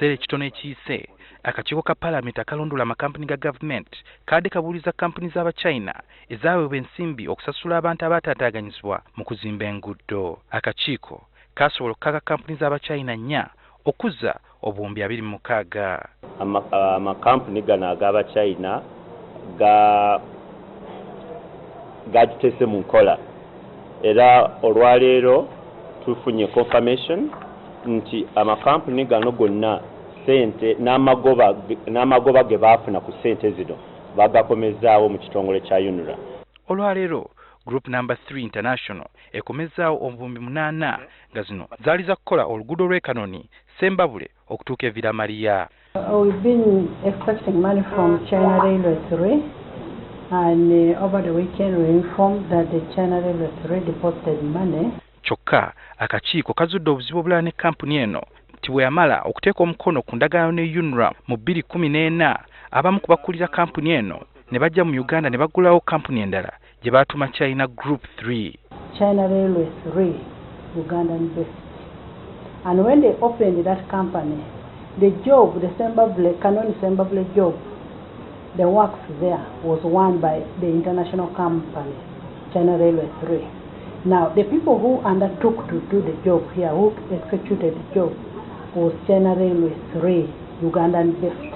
kiseera ekitono ekiyise akakiiko ka Paalamenti akalondoola amakampuni ga gavumenti kaadde kabuuliza kampuni z'Abachina ezaaweebwa ensimbi okusasula abantu abaataataaganyizibwa mu kuzimba enguudo. Akakiiko kaasobola okukaka kampuni z'Abachina 4 okuzza obuwumbi 26. Amakampuni gano ag'Abachina gagiteese mu nkola era olwaleero tufunye confirmation nti amakampuni gano gonna sente n'amagoba ge baafuna ku sente zino bagakomezaawo mu kitongole kya UNRA. Olwaleero Group number 3 International ekomezaawo obuwumbi 8 nga zino zaali za kukola oluguudo lw'e Kanoni Sembabule okutuuka e Villa Maria. We've been expecting money from China Railway 3 and over the weekend we informed that the China Railway 3 deposited money. Kyokka akakiiko kazudde obuzibu obulala ne kampuni eno nti bwe yamala okuteeka omukono ku ndagaano ne UNRA mu 2014 abamu ku bakulira kampuni eno ne bajja mu Uganda ne bagulawo kampuni endala gye baatuma China Group 3. China Railway 3 Ugandan based. And when they opened that company, the job, the Kanoni Sembabule job, the works there was won by the international company, China Railway 3. Now, the people who undertook to do the job here, who executed the job, was China Railway 3, Ugandan based.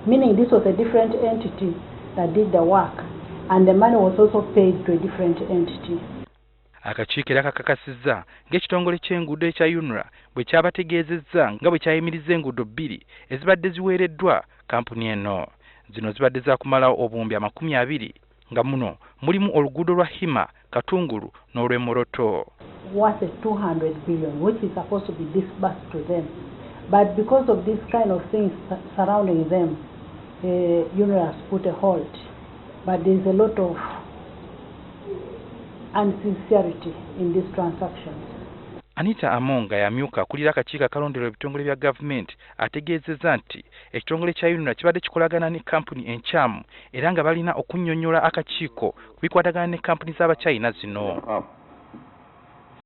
Meaning this was a different entity that did the work, and the money was also paid to a different entity. Akakiiko era kakakasizza ng'ekitongole ky'enguudo ekya UNRA bwe kyabategeezezza nga bwe kyayimiriza enguudo 2 ezibadde ziweereddwa kampuni eno. Zino zibadde za kumalawo obuwumbi 20 nga muno mulimu oluguudo lwa Hima, Katungulu n'olw'e Moroto. Worth 200 billion, which is supposed to be disbursed to them. But because of these kind of things surrounding them, UNRA has put a hold. But there is a lot of insincerity in these transactions. Anita Amonga yamyuka akulira akakiiko akalondera ebitongole bya gavumenti ategeezezza nti ekitongole kya UNRA kibadde kikolagana ne kampuni enkyamu era nga balina okunnyonnyola akakiiko ku bikwatagana ne kampuni z'Abachina zino.